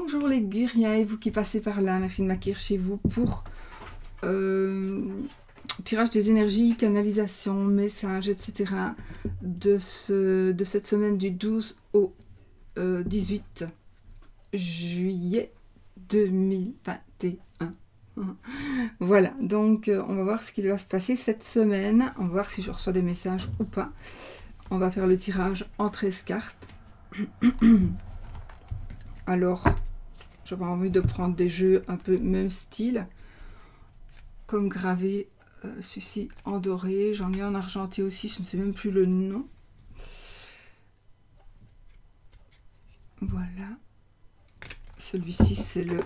Bonjour les guerriers et vous qui passez par là, merci de m'accueillir chez vous pour tirage des énergies, canalisation, messages, etc. de cette semaine du 12 au 18 juillet 2021. Voilà, donc on va voir ce qui va se passer cette semaine, on va voir si je reçois des messages ou pas. On va faire le tirage en 13 cartes. Alors, j'avais envie de prendre des jeux un peu même style, comme gravé, celui-ci en doré, j'en ai en argenté aussi, je ne sais même plus le nom. Voilà. Celui-ci, c'est le...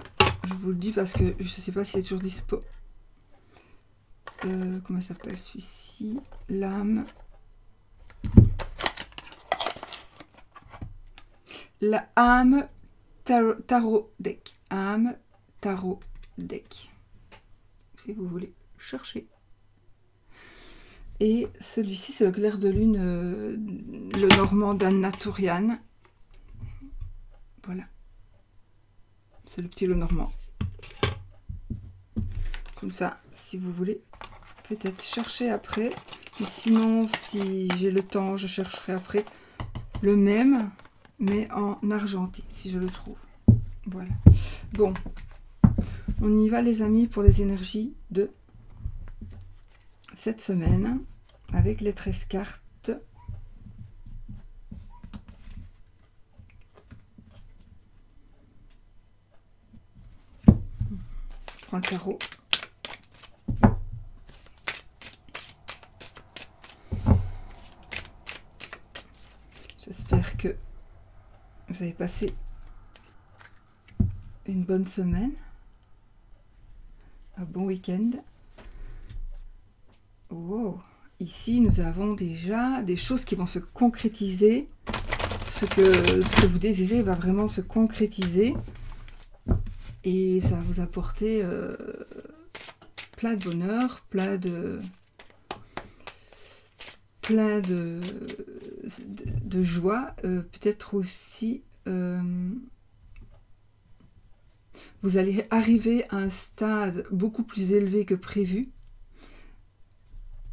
Je vous le dis parce que je ne sais pas s'il est toujours dispo. Comment ça s'appelle celui-ci? L'âme. La âme tarot deck. Âme tarot deck. Si vous voulez chercher. Et celui-ci, c'est le clair de lune, le normand d'Anna Tourian. Voilà. C'est le petit le normand. Comme ça, si vous voulez peut-être chercher après. Mais sinon, si j'ai le temps, je chercherai après le même, mais en argenté, si je le trouve. Voilà. Bon. On y va les amis pour les énergies de cette semaine avec les 13 cartes. Je prends le tarot. J'espère que vous avez passé une bonne semaine, un bon week-end. Wow. Ici, nous avons déjà des choses qui vont se concrétiser. Ce que vous désirez va vraiment se concrétiser. Et ça va vous apporter plein de bonheur, plein de joie. Peut-être aussi, vous allez arriver à un stade beaucoup plus élevé que prévu.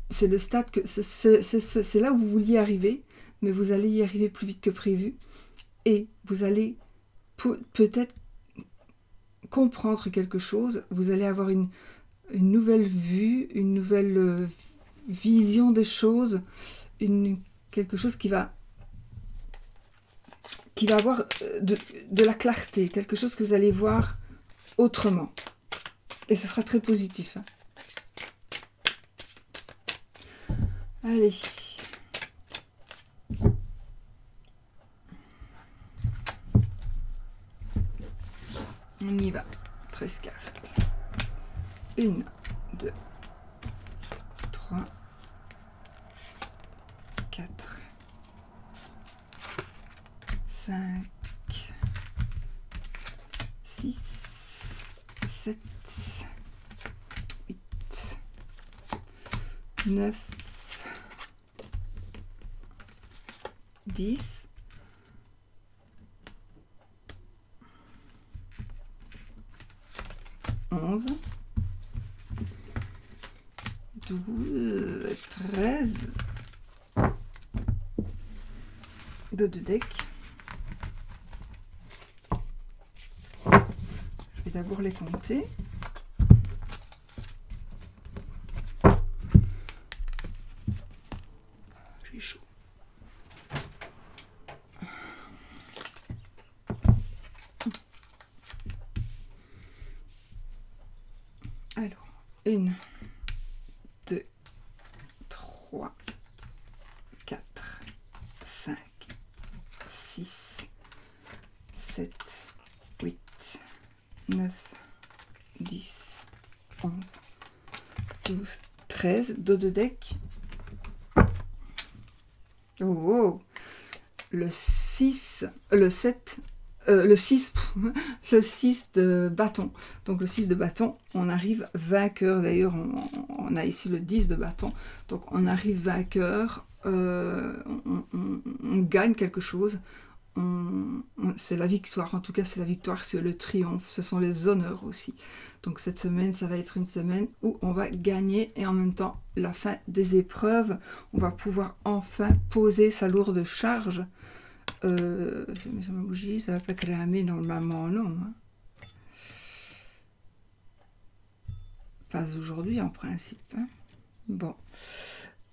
C'est le stade que c'est là où vous vouliez arriver, mais vous allez y arriver plus vite que prévu. Et vous allez peut-être comprendre quelque chose. Vous allez avoir une nouvelle vue, une nouvelle vision des choses, quelque chose qui va avoir de la clarté, quelque chose que vous allez voir autrement. Et ce sera très positif. Allez. On y va. 13 cartes. 1, 2, 3, 4, 5, 6, 7, 8, 9, 10, 11, 12, 13, de deux decks. Je vais d'abord les compter. J'ai chaud. Alors, 1, 2, 3, 4, 5, 6, 7, 8, 9, 10, 11, 12, 13, dos de deck. Oh, le 6, le 7, le 6, le 6 de bâton. Donc le 6 de bâton, on arrive vainqueur. D'ailleurs, on a ici le 10 de bâton. Donc on arrive vainqueur, on gagne quelque chose, c'est la victoire, en tout cas c'est la victoire, c'est le triomphe, ce sont les honneurs aussi. Donc cette semaine, ça va être une semaine où on va gagner et en même temps, la fin des épreuves, on va pouvoir enfin poser sa lourde charge. J'ai mis sur ma bougie, ça va pas cramer normalement, non. Hein. Pas aujourd'hui en principe. Hein. Bon.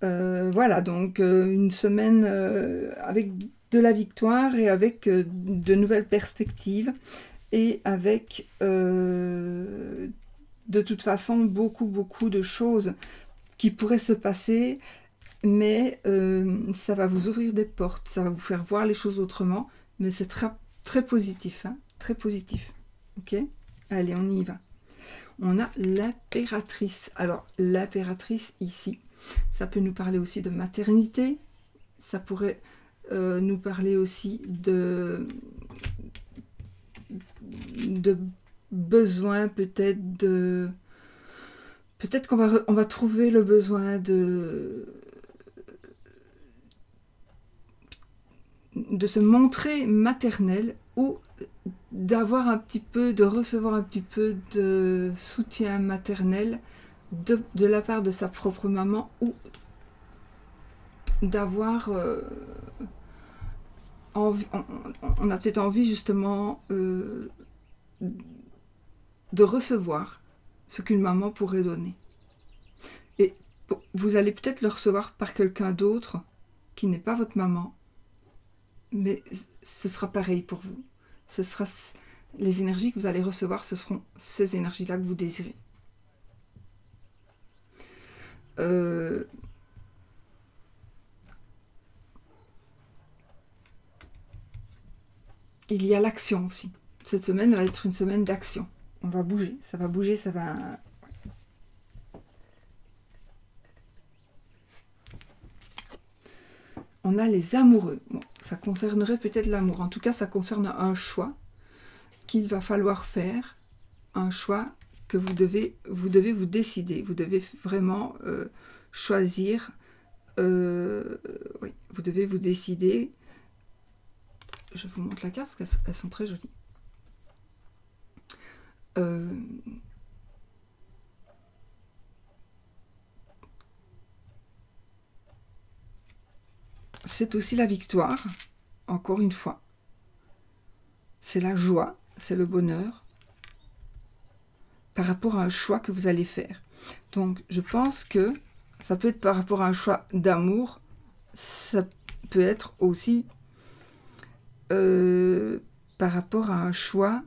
Voilà, donc une semaine avec de la victoire et avec de nouvelles perspectives et avec de toute façon beaucoup de choses qui pourraient se passer, mais ça va vous ouvrir des portes, ça va vous faire voir les choses autrement, mais c'est très, très positif, hein, très positif. Ok ? Allez, on y va. On a l'impératrice. Alors, l'impératrice ici, ça peut nous parler aussi de maternité, ça pourrait nous parler aussi de besoin, peut-être qu'on va trouver le besoin de se montrer maternel ou de recevoir un petit peu de soutien maternel de la part de sa propre maman ou d'avoir envie, on a peut-être envie justement de recevoir ce qu'une maman pourrait donner. Et vous allez peut-être le recevoir par quelqu'un d'autre qui n'est pas votre maman, mais ce sera pareil pour vous. Ce sera les énergies que vous allez recevoir, ce seront ces énergies-là que vous désirez. Il y a l'action aussi. Cette semaine va être une semaine d'action. On va bouger, ça va... On a les amoureux. Bon, ça concernerait peut-être l'amour. En tout cas, ça concerne un choix qu'il va falloir faire. Un choix que vous devez vous décider. Vous devez vraiment choisir. Oui, vous devez vous décider. Je vous montre la carte parce qu'elles sont très jolies. C'est aussi la victoire, encore une fois. C'est la joie, c'est le bonheur par rapport à un choix que vous allez faire. Donc, je pense que ça peut être par rapport à un choix d'amour, ça peut être aussi par rapport à un choix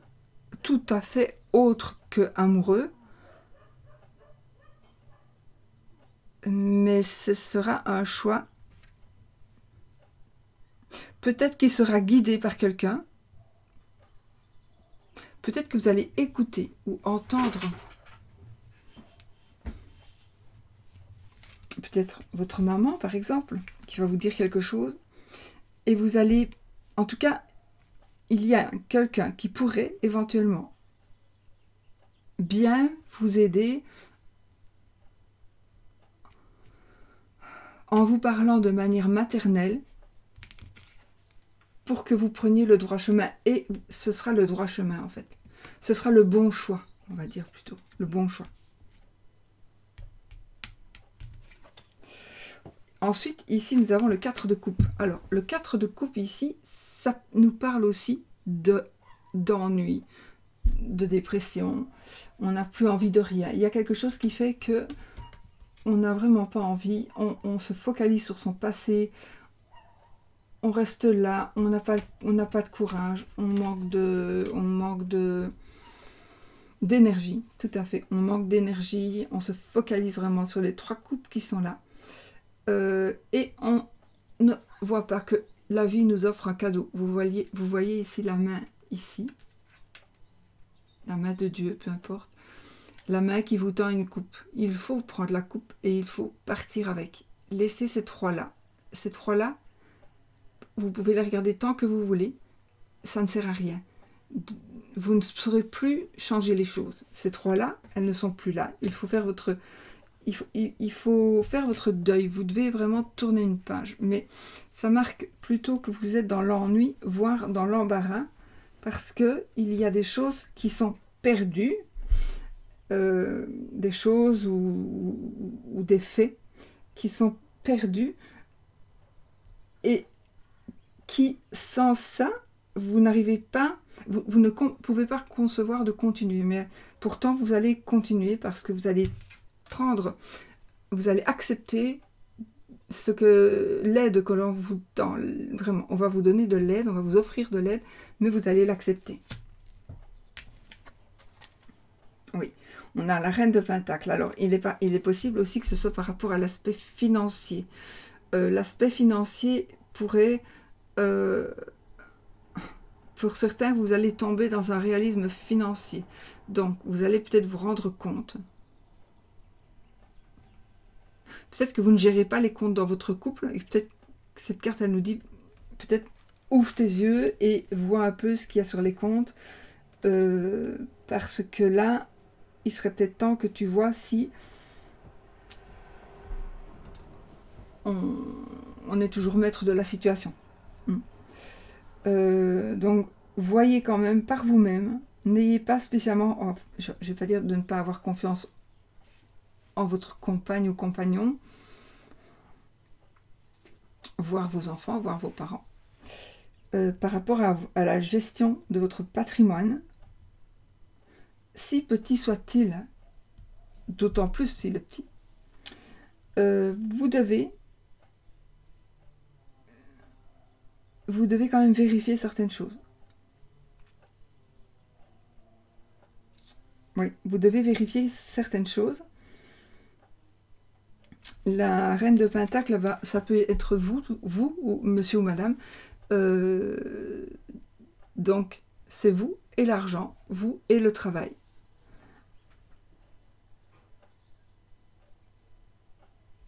tout à fait autre que amoureux, mais ce sera un choix peut-être qui sera guidé par quelqu'un, peut-être que vous allez écouter ou entendre peut-être votre maman par exemple, qui va vous dire quelque chose, et vous allez, en tout cas, il y a quelqu'un qui pourrait éventuellement bien vous aider en vous parlant de manière maternelle pour que vous preniez le droit chemin. Et ce sera le droit chemin en fait. Ce sera le bon choix, on va dire plutôt. Le bon choix. Ensuite, ici, nous avons le 4 de coupe. Alors, le 4 de coupe ici, ça nous parle aussi d'ennui, de dépression. On n'a plus envie de rien. Il y a quelque chose qui fait que on n'a vraiment pas envie. On se focalise sur son passé. On reste là. On n'a pas de courage. On manque d'énergie. Tout à fait. On manque d'énergie. On se focalise vraiment sur les 3 coupes qui sont là. Et on ne voit pas que la vie nous offre un cadeau. Vous voyez ici la main, ici. La main de Dieu, peu importe. La main qui vous tend une coupe. Il faut prendre la coupe et il faut partir avec. Laissez ces 3-là. Ces 3-là, vous pouvez les regarder tant que vous voulez. Ça ne sert à rien. Vous ne saurez plus changer les choses. Ces 3-là, elles ne sont plus là. Il faut faire votre... il faut faire votre deuil. Vous devez vraiment tourner une page. Mais ça marque plutôt que vous êtes dans l'ennui, voire dans l'embarras, parce qu'il y a des choses qui sont perdues, des choses ou des faits qui sont perdus et qui, sans ça, vous n'arrivez pas, vous ne pouvez pas concevoir de continuer. Mais pourtant, vous allez continuer parce que vous allez vous allez accepter ce que l'aide que l'on vous donne. Vraiment, on va vous donner de l'aide, on va vous offrir de l'aide, mais vous allez l'accepter. Oui, on a la reine de Pentacle. Alors, il est possible aussi que ce soit par rapport à l'aspect financier. L'aspect financier pourrait... pour certains, vous allez tomber dans un réalisme financier. Donc, vous allez peut-être vous rendre compte. Peut-être que vous ne gérez pas les comptes dans votre couple. Et peut-être que cette carte, elle nous dit, peut-être ouvre tes yeux et vois un peu ce qu'il y a sur les comptes. Parce que là, il serait peut-être temps que tu vois si on est toujours maître de la situation. Donc, voyez quand même par vous-même. N'ayez pas spécialement, je ne vais pas dire de ne pas avoir confiance en votre compagne ou compagnon, voire vos enfants, voire vos parents. Par rapport à la gestion de votre patrimoine, si petit soit-il, d'autant plus s'il est petit, vous devez quand même vérifier certaines choses. Oui, vous devez vérifier certaines choses. La reine de Pentacle, ça peut être vous ou monsieur ou madame. Donc, c'est vous et l'argent, vous et le travail.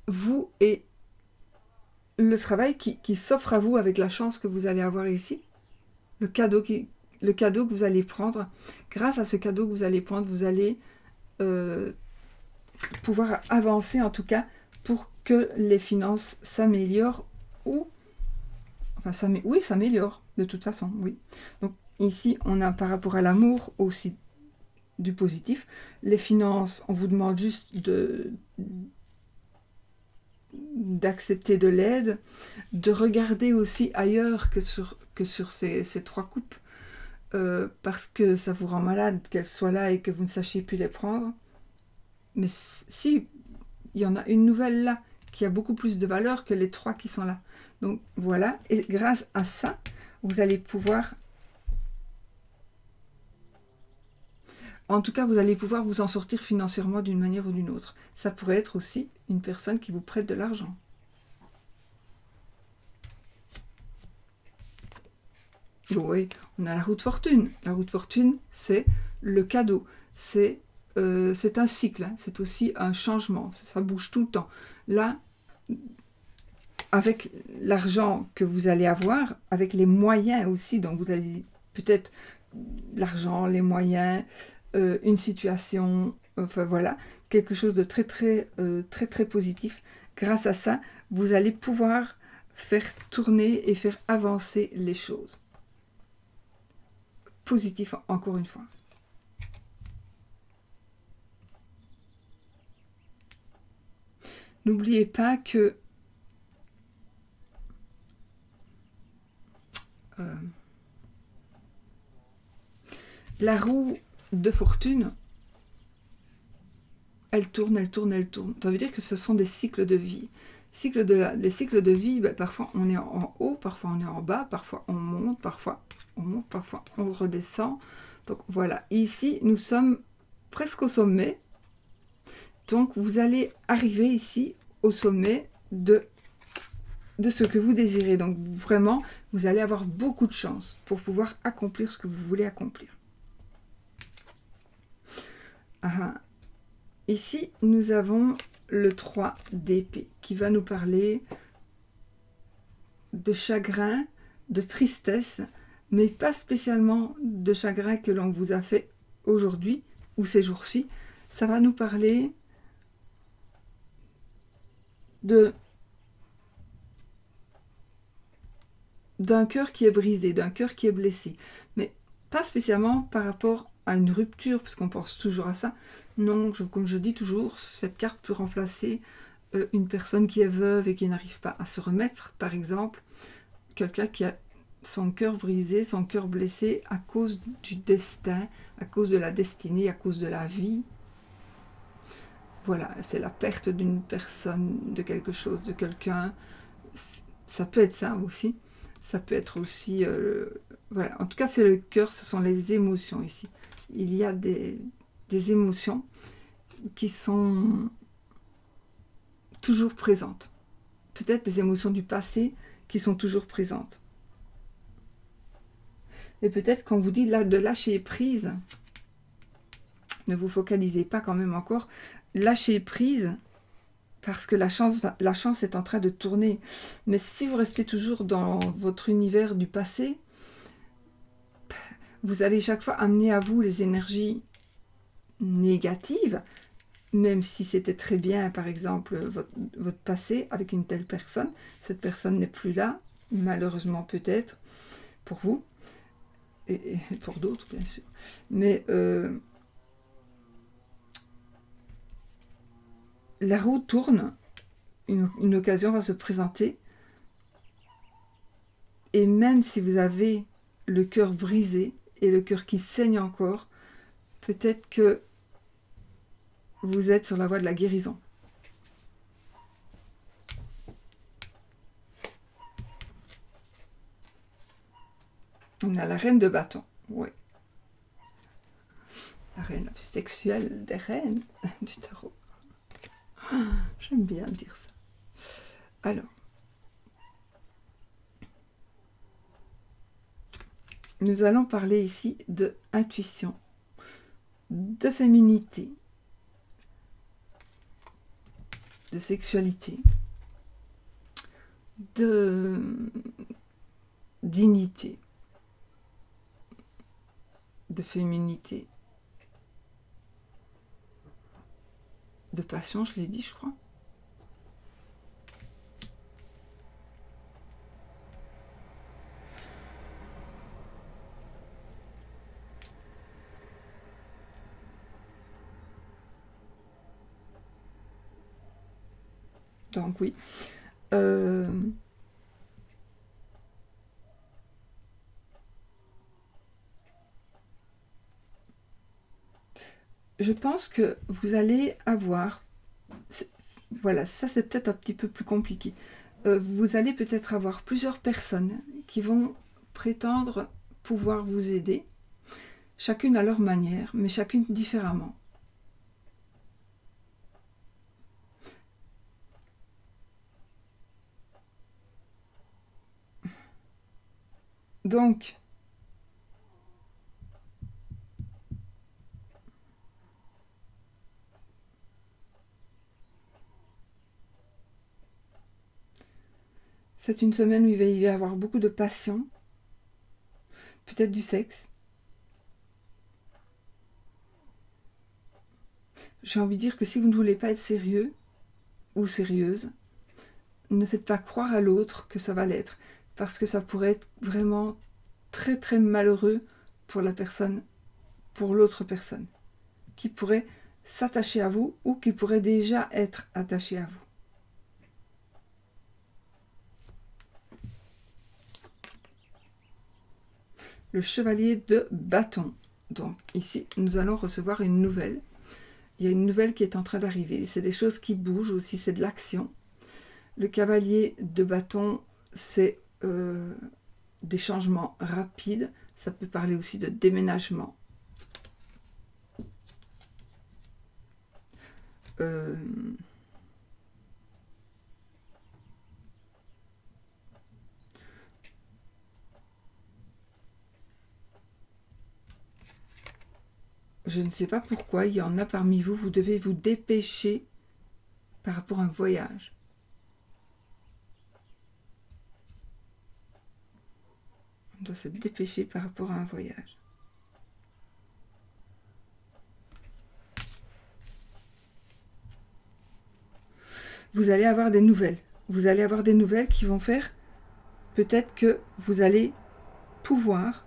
Vous et le travail qui s'offre à vous avec la chance que vous allez avoir ici. Le cadeau que vous allez prendre. Grâce à ce cadeau que vous allez prendre, vous allez pouvoir avancer en tout cas pour que les finances s'améliorent s'améliorent de toute façon, oui. Donc ici, on a par rapport à l'amour aussi du positif. Les finances, on vous demande juste d'accepter de l'aide, de regarder aussi ailleurs que sur ces trois coupes, parce que ça vous rend malade qu'elles soient là et que vous ne sachiez plus les prendre. Mais si, il y en a une nouvelle là, qui a beaucoup plus de valeur que les trois qui sont là. Donc voilà, et grâce à ça, vous allez pouvoir... En tout cas, vous allez pouvoir vous en sortir financièrement d'une manière ou d'une autre. Ça pourrait être aussi une personne qui vous prête de l'argent. Oui, on a la roue de fortune. La roue de fortune, c'est le cadeau. C'est un cycle, hein. C'est aussi un changement. Ça bouge tout le temps. Là, avec l'argent que vous allez avoir, avec les moyens aussi, donc vous allez peut-être l'argent, les moyens, une situation, enfin voilà, quelque chose de très très positif. Grâce à ça, vous allez pouvoir faire tourner et faire avancer les choses. Positif encore une fois. N'oubliez pas que la roue de fortune, elle tourne. Ça veut dire que ce sont des cycles de vie. Les cycles de vie, parfois on est en haut, parfois on est en bas, parfois on monte, parfois on redescend. Donc voilà, ici nous sommes presque au sommet. Donc vous allez arriver ici au sommet de ce que vous désirez. Donc vraiment, vous allez avoir beaucoup de chance pour pouvoir accomplir ce que vous voulez accomplir. Ici, nous avons le 3 d'épée qui va nous parler de chagrin, de tristesse, mais pas spécialement de chagrin que l'on vous a fait aujourd'hui ou ces jours-ci. Ça va nous parler d'un cœur qui est brisé, d'un cœur qui est blessé. Mais pas spécialement par rapport à une rupture, parce qu'on pense toujours à ça. Non, comme je dis toujours, cette carte peut remplacer une personne qui est veuve et qui n'arrive pas à se remettre, par exemple. Quelqu'un qui a son cœur brisé, son cœur blessé à cause du destin, à cause de la destinée, à cause de la vie. Voilà, c'est la perte d'une personne, de quelque chose, de quelqu'un. Ça peut être ça aussi. Ça peut être aussi... voilà, en tout cas, c'est le cœur, ce sont les émotions ici. Il y a des émotions qui sont toujours présentes. Peut-être des émotions du passé qui sont toujours présentes. Et peut-être qu'on vous dit là de lâcher prise, ne vous focalisez pas quand même encore, lâchez prise parce que la chance est en train de tourner. Mais si vous restez toujours dans votre univers du passé, vous allez chaque fois amener à vous les énergies négatives, même si c'était très bien, par exemple, votre passé avec une telle personne. Cette personne n'est plus là, malheureusement peut-être, pour vous, et pour d'autres, bien sûr. Mais la roue tourne, une occasion va se présenter, et même si vous avez le cœur brisé et le cœur qui saigne encore, peut-être que vous êtes sur la voie de la guérison. On a la reine de bâton, oui. La reine sexuelle des reines du tarot. J'aime bien dire ça. Alors, nous allons parler ici de intuition, de féminité, de sexualité, de dignité, de féminité, de passion, je l'ai dit, je crois. Donc oui. Je pense que vous allez avoir... Voilà, ça c'est peut-être un petit peu plus compliqué. Vous allez peut-être avoir plusieurs personnes qui vont prétendre pouvoir vous aider, chacune à leur manière, mais chacune différemment. Donc, c'est une semaine où il va y avoir beaucoup de passion, peut-être du sexe. J'ai envie de dire que si vous ne voulez pas être sérieux ou sérieuse, ne faites pas croire à l'autre que ça va l'être, parce que ça pourrait être vraiment très très malheureux pour la personne, pour l'autre personne, qui pourrait s'attacher à vous ou qui pourrait déjà être attaché à vous. Le chevalier de bâton. Donc ici, nous allons recevoir une nouvelle. Il y a une nouvelle qui est en train d'arriver. C'est des choses qui bougent aussi, c'est de l'action. Le cavalier de bâton, c'est des changements rapides. Ça peut parler aussi de déménagement. Je ne sais pas pourquoi, il y en a parmi vous, vous devez vous dépêcher par rapport à un voyage. On doit se dépêcher par rapport à un voyage. vous allez avoir des nouvelles. Vous allez avoir des nouvelles qui vont faire peut-être que vous allez pouvoir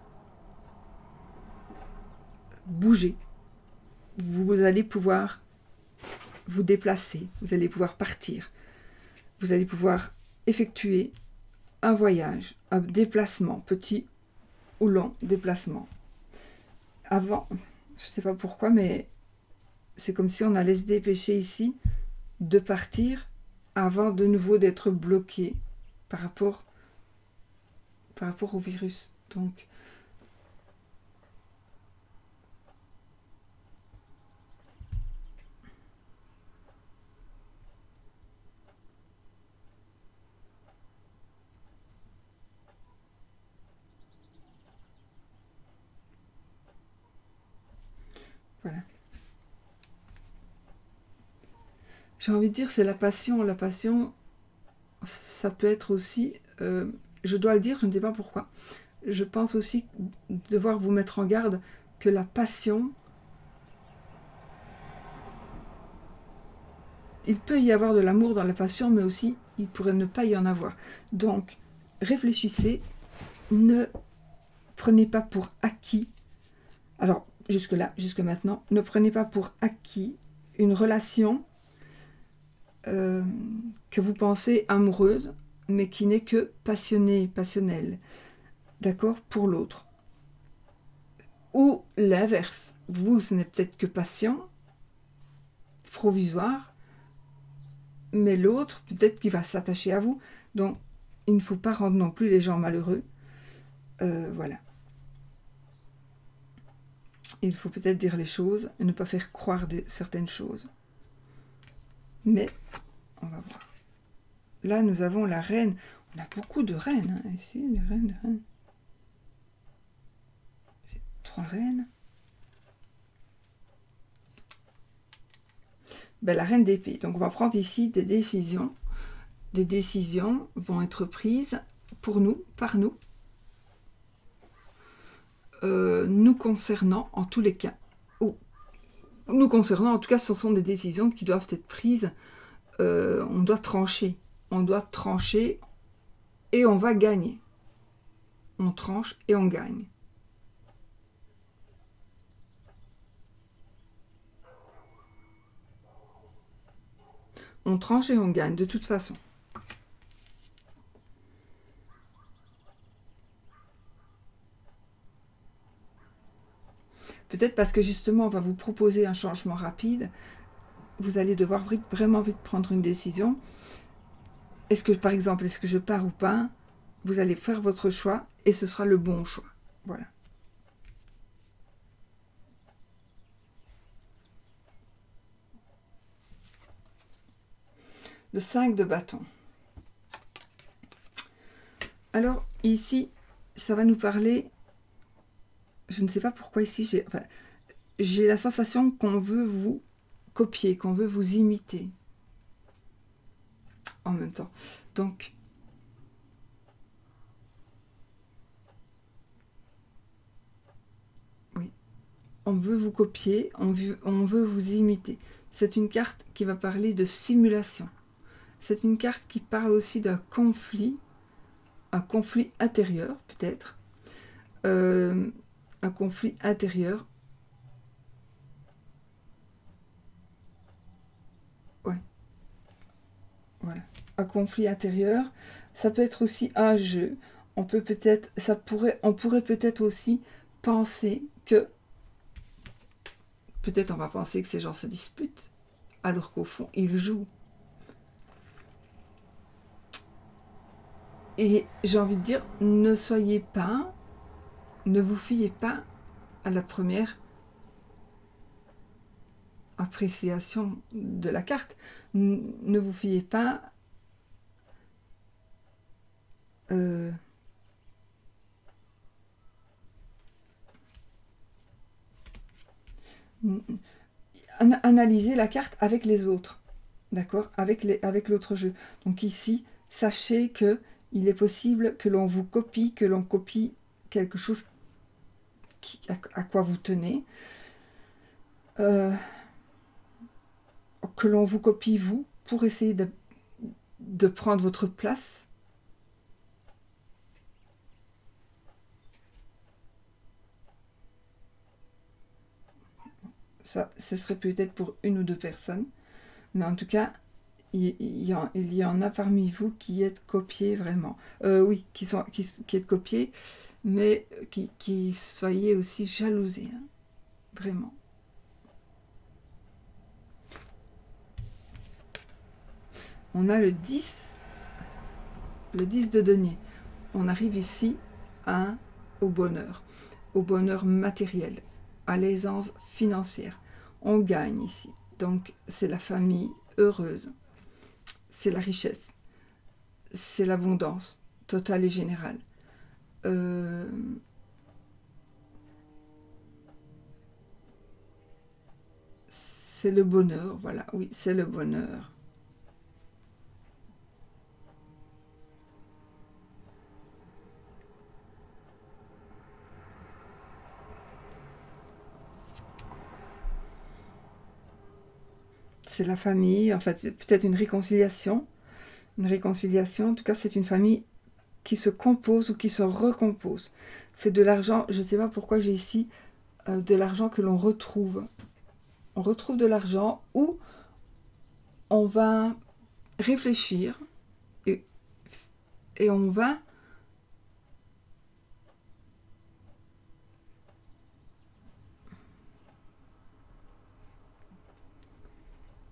bouger. Vous allez pouvoir vous déplacer. Vous allez pouvoir partir. Vous allez pouvoir effectuer un voyage, un déplacement, petit ou long déplacement. Avant, je ne sais pas pourquoi, mais c'est comme si on allait se dépêcher ici de partir avant de nouveau d'être bloqué par rapport au virus. Donc, voilà. J'ai envie de dire, c'est la passion. La passion, ça peut être aussi, je dois le dire, je ne sais pas pourquoi, je pense aussi devoir vous mettre en garde que la passion, il peut y avoir de l'amour dans la passion, mais aussi il pourrait ne pas y en avoir. Donc, réfléchissez, ne prenez pas pour acquis, alors jusque-là, jusque maintenant, ne prenez pas pour acquis une relation que vous pensez amoureuse, mais qui n'est que passionnée, passionnelle, d'accord, pour l'autre. Ou l'inverse, vous, ce n'est peut-être que passion, provisoire, mais l'autre, peut-être qu'il va s'attacher à vous. Donc, il ne faut pas rendre non plus les gens malheureux. Voilà. Il faut peut-être dire les choses et ne pas faire croire certaines choses. Mais, on va voir. Là, nous avons la reine. On a beaucoup de reines, hein, ici, des reines, des reines. 3 reines. Ben, la reine d'épée. Donc, on va prendre ici des décisions. Des décisions vont être prises pour nous, par nous, nous concernant en tous les cas. Ou nous concernant, en tout cas, ce sont des décisions qui doivent être prises. On doit trancher. On doit trancher et on va gagner. On tranche et on gagne. On tranche et on gagne, de toute façon. Peut-être parce que justement, on va vous proposer un changement rapide. Vous allez devoir vraiment vite prendre une décision. Est-ce que, par exemple, est-ce que je pars ou pas? Vous allez faire votre choix et ce sera le bon choix. Voilà. Le 5 de bâton. Alors, ici, ça va nous parler... Je ne sais pas pourquoi ici, j'ai la sensation qu'on veut vous copier, qu'on veut vous imiter en même temps. Donc, oui, on veut vous copier, on veut vous imiter. C'est une carte qui va parler de simulation. C'est une carte qui parle aussi d'un conflit, un conflit intérieur peut-être, un conflit intérieur. Ouais, voilà, un conflit intérieur. Ça peut être aussi un jeu. On pourrait peut-être aussi penser que, peut-être on va penser que ces gens se disputent, alors qu'au fond ils jouent. Et j'ai envie de dire, ne vous fiez pas à la première appréciation de la carte. Ne vous fiez pas analysez la carte avec les autres, d'accord, avec l'autre jeu. Donc ici, sachez que il est possible que l'on vous copie, que l'on copie quelque chose à quoi vous tenez, que l'on vous copie vous pour essayer de prendre votre place. Ça, ce serait peut-être pour une ou deux personnes. Mais en tout cas, il y en a parmi vous qui êtes copiés vraiment. Oui, qui êtes copiés, mais qui soyez aussi jalousés. Hein, vraiment. On a le 10 de denier. On arrive ici au bonheur matériel, à l'aisance financière. On gagne ici. Donc, c'est la famille heureuse. C'est la richesse. C'est l'abondance totale et générale. C'est le bonheur, voilà. Oui, c'est le bonheur. C'est la famille, en fait, peut-être une réconciliation. En tout cas, c'est une famille qui se compose ou qui se recompose. C'est de l'argent, je ne sais pas pourquoi j'ai ici de l'argent que l'on retrouve. On retrouve de l'argent où on va réfléchir et on va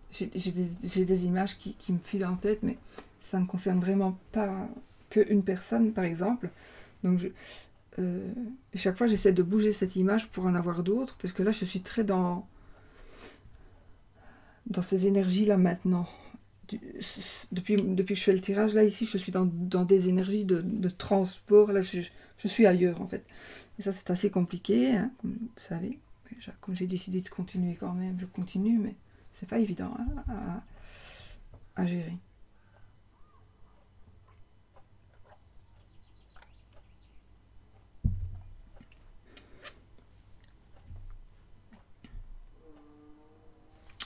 j'ai des images qui me filent en tête, mais ça ne concerne vraiment pas qu'une personne, par exemple. Donc, chaque fois, j'essaie de bouger cette image pour en avoir d'autres, parce que là, je suis très dans ces énergies-là maintenant. Depuis que je fais le tirage, là, ici, je suis dans des énergies de transport. Là, je suis ailleurs, en fait. Et ça, c'est assez compliqué, hein, comme vous savez. Comme j'ai décidé de continuer quand même, je continue, mais c'est pas évident hein, à gérer.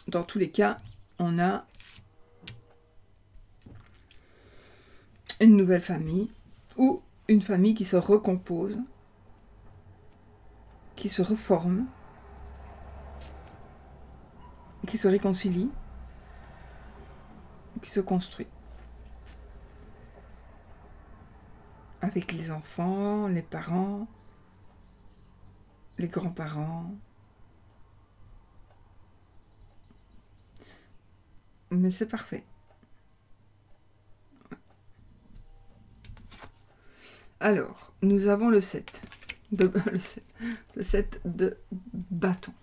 Dans tous les cas, on a une nouvelle famille ou une famille qui se recompose, qui se reforme, qui se réconcilie, qui se construit. Avec les enfants, les parents, les grands-parents. Mais c'est parfait. Alors, nous avons le 7 le 7 de bâton.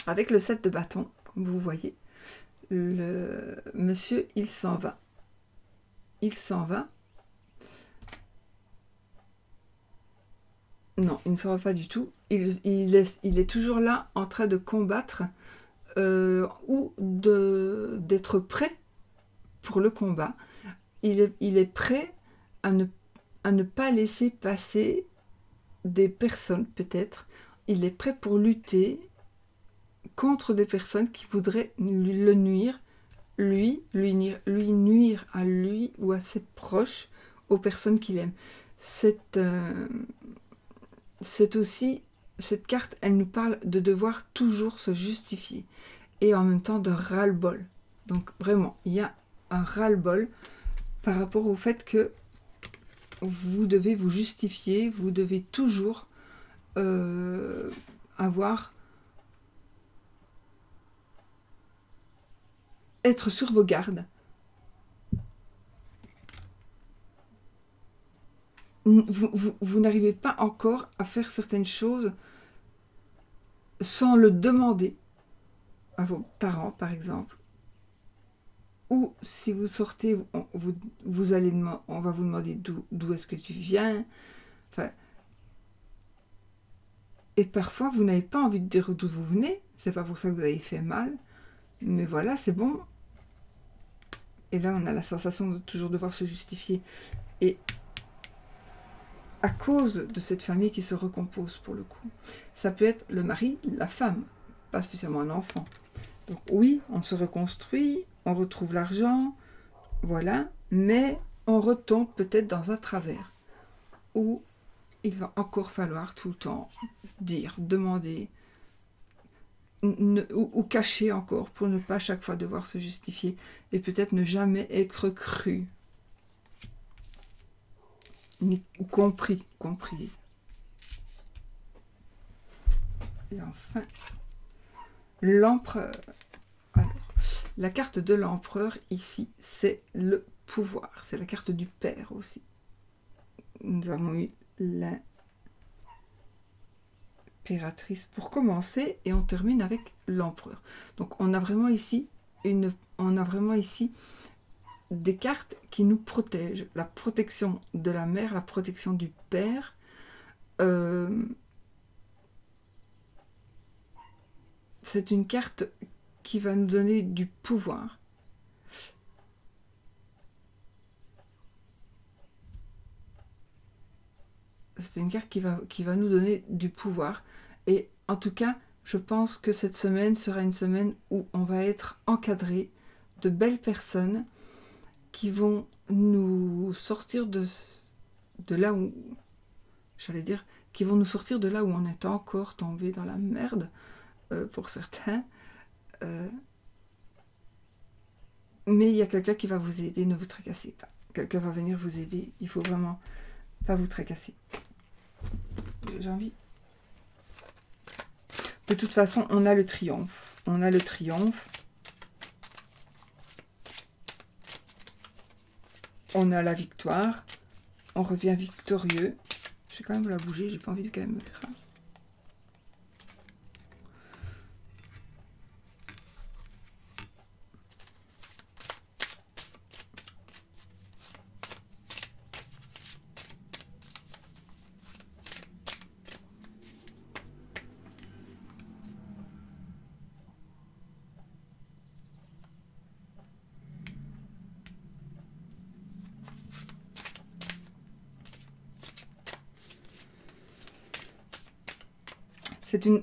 Avec le 7 de bâton, comme vous voyez, le monsieur, il s'en va. Il s'en va. Non, il ne s'en va pas du tout. Il est toujours là en train de combattre ou d'être prêt pour le combat. Il est prêt à ne pas laisser passer des personnes, peut-être. Il est prêt pour lutter contre des personnes qui voudraient le nuire, lui nuire à lui ou à ses proches, aux personnes qu'il aime. C'est aussi, cette carte, elle nous parle de devoir toujours se justifier et en même temps de ras-le-bol. Donc vraiment, il y a un ras-le-bol par rapport au fait que vous devez vous justifier, vous devez toujours être sur vos gardes. Vous n'arrivez pas encore à faire certaines choses sans le demander à vos parents, par exemple. Ou si vous sortez, vous allez on va vous demander d'où est-ce que tu viens. Enfin, et parfois, vous n'avez pas envie de dire d'où vous venez. C'est pas pour ça que vous avez fait mal. Mais voilà, c'est bon. Et là, on a la sensation de toujours devoir se justifier. Et à cause de cette famille qui se recompose pour le coup. Ça peut être le mari, la femme, pas spécialement un enfant. Donc oui, on se reconstruit, on retrouve l'argent, voilà, mais on retombe peut-être dans un travers où il va encore falloir tout le temps dire, demander, ou cacher encore pour ne pas à chaque fois devoir se justifier et peut-être ne jamais être cru ou comprise. Et enfin, l'empereur. Alors, la carte de l'empereur ici, c'est le pouvoir. C'est la carte du père aussi. Nous avons eu l'impératrice pour commencer et on termine avec l'empereur. Donc on a vraiment ici des cartes qui nous protègent. La protection de la mère, la protection du père. C'est une carte qui va nous donner du pouvoir. C'est une carte qui va nous donner du pouvoir. Et en tout cas, je pense que cette semaine sera une semaine où on va être encadré de belles personnes qui vont nous sortir de là où, j'allais dire, qui vont nous sortir de là où on est encore tombé dans la merde, pour certains. Mais il y a quelqu'un qui va vous aider, ne vous tracassez pas. Quelqu'un va venir vous aider, il faut vraiment pas vous tracasser. J'ai envie. De toute façon, on a le triomphe. On a le triomphe. On a la victoire. On revient victorieux. Je vais quand même la bouger, j'ai pas envie de quand même me craindre.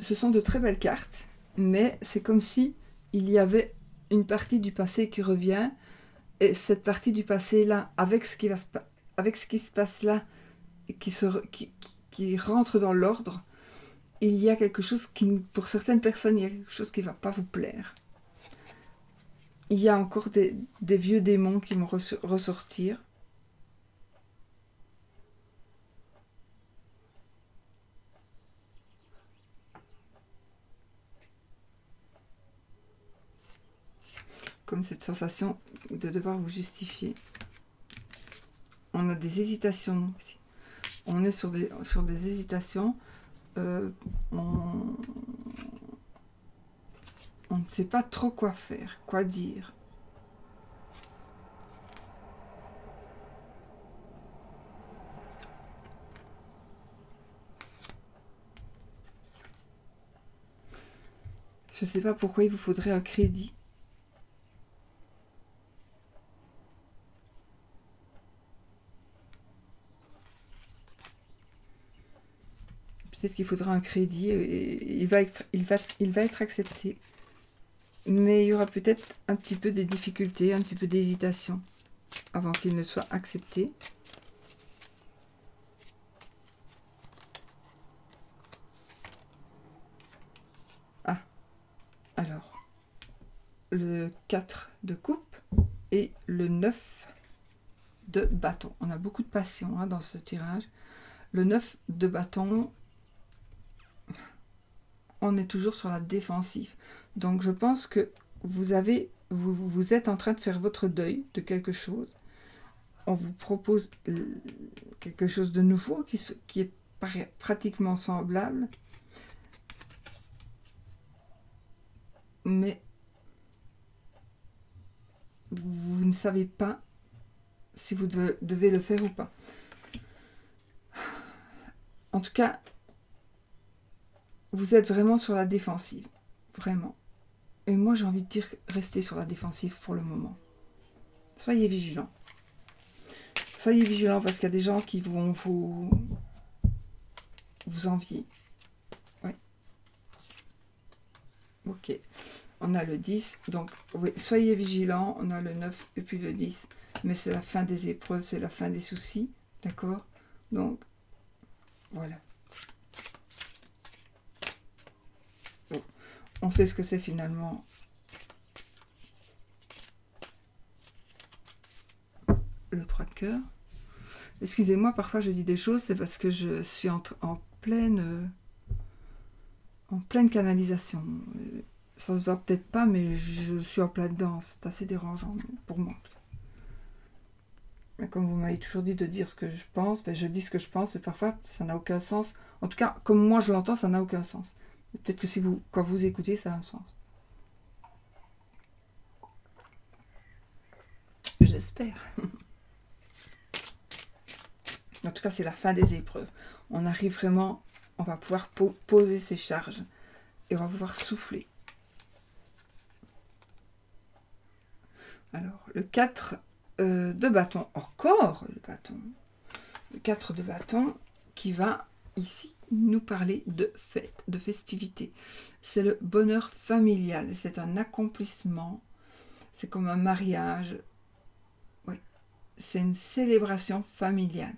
Ce sont de très belles cartes, mais c'est comme si il y avait une partie du passé qui revient, et cette partie du passé-là, avec ce qui se passe là, qui rentre dans l'ordre, il y a quelque chose qui, pour certaines personnes, il y a quelque chose qui ne va pas vous plaire. Il y a encore des vieux démons qui vont ressortir. Comme cette sensation de devoir vous justifier. On a des hésitations. On est sur des hésitations. On ne sait pas trop quoi faire, quoi dire. Je ne sais pas pourquoi il vous faudrait un crédit. Peut-être qu'il faudra un crédit et il va être accepté. Mais il y aura peut-être un petit peu des difficultés, un petit peu d'hésitation avant qu'il ne soit accepté. Ah, alors, le 4 de coupe et le 9 de bâton. On a beaucoup de passion dans ce tirage. Le 9 de bâton, on est toujours sur la défensive. Donc je pense que vous êtes en train de faire votre deuil de quelque chose. On vous propose quelque chose de nouveau qui est pratiquement semblable. Mais vous ne savez pas si vous devez le faire ou pas. En tout cas, vous êtes vraiment sur la défensive. Vraiment. Et moi, j'ai envie de dire, restez sur la défensive pour le moment. Soyez vigilants. Soyez vigilants parce qu'il y a des gens qui vont vous envier. Ouais. Ok. On a le 10. Donc, oui, soyez vigilants. On a le 9 et puis le 10. mais c'est la fin des épreuves, c'est la fin des soucis, d'accord? Donc, voilà. Bon, on sait ce que c'est finalement le 3 de cœur. Excusez-moi, parfois je dis des choses, c'est parce que je suis en pleine canalisation. Ça se voit peut-être pas, mais je suis en plein dedans. C'est assez dérangeant pour moi. Mais comme vous m'avez toujours dit de dire ce que je pense, ben je dis ce que je pense, mais parfois ça n'a aucun sens. En tout cas, comme moi je l'entends, ça n'a aucun sens. Peut-être que quand vous écoutez, ça a un sens. J'espère. En tout cas, c'est la fin des épreuves. On arrive vraiment, on va pouvoir poser ses charges et on va pouvoir souffler. Alors, le 4 de bâton, encore le bâton. Le 4 de bâton qui va ici nous parler de fête, de festivité. C'est le bonheur familial, c'est un accomplissement, c'est comme un mariage. Oui, c'est une célébration familiale.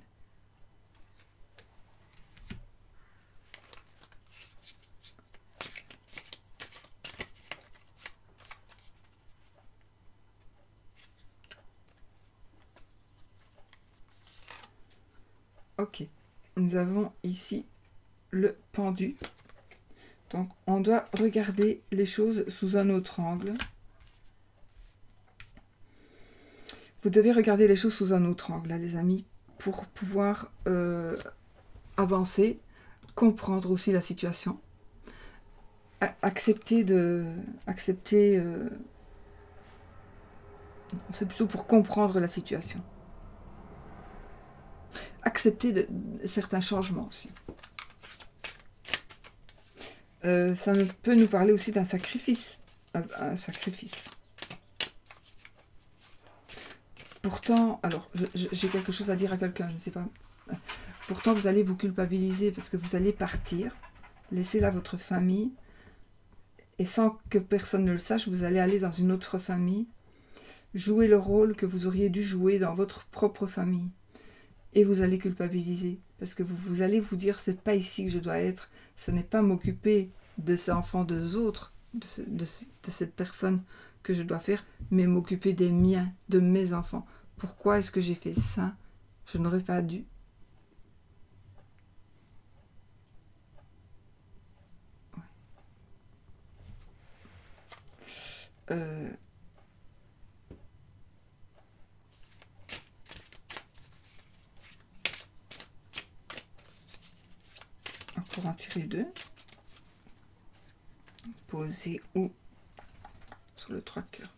Ok, nous avons ici le pendu. Donc, on doit regarder les choses sous un autre angle. Vous devez regarder les choses sous un autre angle, là, les amis, pour pouvoir avancer, comprendre aussi la situation, accepter c'est plutôt pour comprendre la situation. Accepter certains changements aussi. Ça peut nous parler aussi d'un sacrifice. Un sacrifice. Pourtant, alors, j'ai quelque chose à dire à quelqu'un, je ne sais pas. Pourtant, vous allez vous culpabiliser parce que vous allez partir, laisser là votre famille, et sans que personne ne le sache, vous allez aller dans une autre famille, jouer le rôle que vous auriez dû jouer dans votre propre famille. Et vous allez culpabiliser, parce que vous allez vous dire, c'est pas ici que je dois être, ce n'est pas m'occuper de ces enfants des autres, de cette personne que je dois faire, mais m'occuper des miens, de mes enfants. Pourquoi est-ce que j'ai fait ça? Je n'aurais pas dû. Pour en tirer deux. Poser où? Sur le 3 de cœur.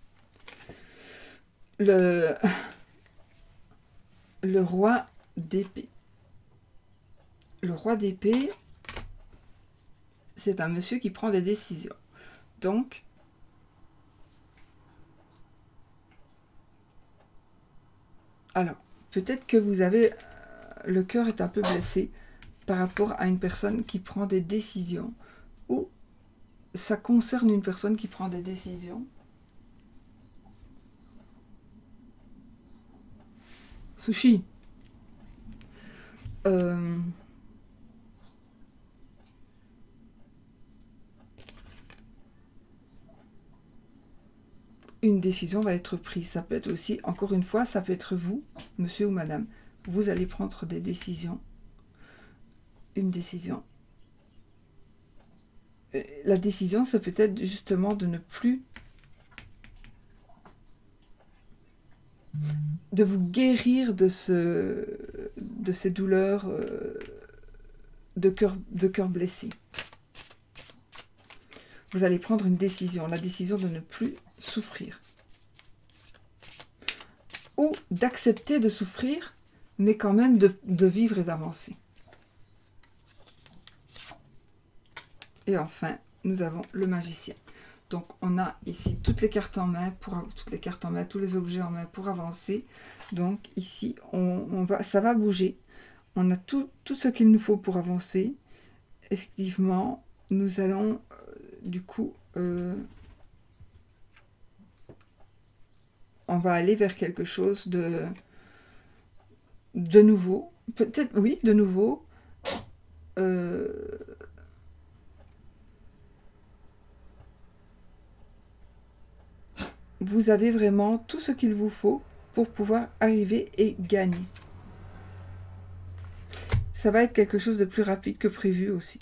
Le roi d'épée. Le roi d'épée, c'est un monsieur qui prend des décisions. Donc, alors, peut-être que vous avez... le cœur est un peu blessé par rapport à une personne qui prend des décisions. Ou ça concerne une personne qui prend des décisions. Sushi. Une décision va être prise. Ça peut être aussi, encore une fois, ça peut être vous, monsieur ou madame. Vous allez prendre des décisions. Une décision. La décision, ça peut être justement de ne plus... de vous guérir de ces douleurs de cœur blessé. Vous allez prendre une décision, la décision de ne plus souffrir. Ou d'accepter de souffrir, mais quand même de vivre et d'avancer. Et enfin, nous avons le magicien. Donc, on a ici toutes les cartes en main, tous les objets en main pour avancer. Donc, ici, ça va bouger. On a tout ce qu'il nous faut pour avancer. Effectivement, nous allons, du coup, on va aller vers quelque chose de nouveau. Peut-être, oui, de nouveau. Vous avez vraiment tout ce qu'il vous faut pour pouvoir arriver et gagner. Ça va être quelque chose de plus rapide que prévu aussi.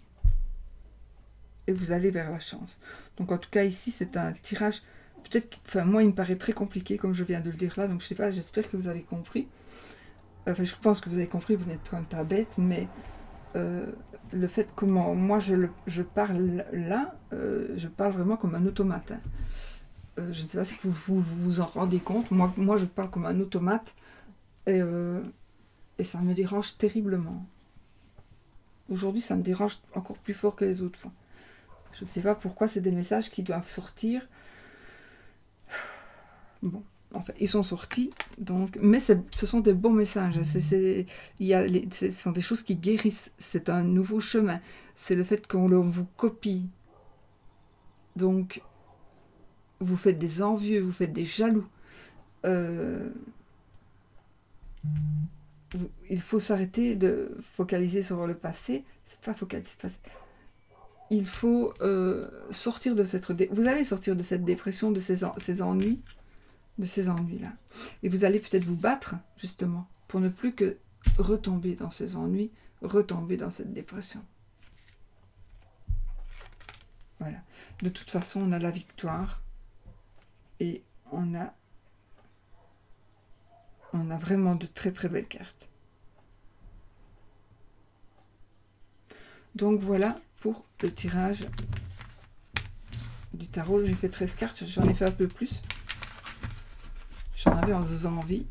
Et vous allez vers la chance. Donc en tout cas ici c'est un tirage, peut-être, enfin moi il me paraît très compliqué comme je viens de le dire là, donc je sais pas, j'espère que vous avez compris. Enfin je pense que vous avez compris, vous n'êtes quand même pas bête, mais le fait comment moi je parle là, je parle vraiment comme un automate. Hein. Je ne sais pas si vous en rendez compte, moi je parle comme un automate et ça me dérange terriblement. Aujourd'hui ça me dérange encore plus fort que les autres fois. Je ne sais pas pourquoi c'est des messages qui doivent sortir. Bon, en fait, ils sont sortis, donc, mais ce sont des bons messages. Ce sont des choses qui guérissent. C'est un nouveau chemin. C'est le fait qu'on vous copie. Donc, vous faites des envieux, vous faites des jaloux. Il faut s'arrêter de focaliser sur le passé. C'est pas focaliser sur le passé. Il faut sortir de cette... Vous allez sortir de cette dépression, de ces ennuis, de ces ennuis-là. Et vous allez peut-être vous battre, justement, pour ne plus que retomber dans ces ennuis, retomber dans cette dépression. Voilà. De toute façon, on a la victoire et on a vraiment de très très belles cartes. Donc voilà pour le tirage du tarot. J'ai fait 13 cartes, j'en ai fait un peu plus. J'en avais envie.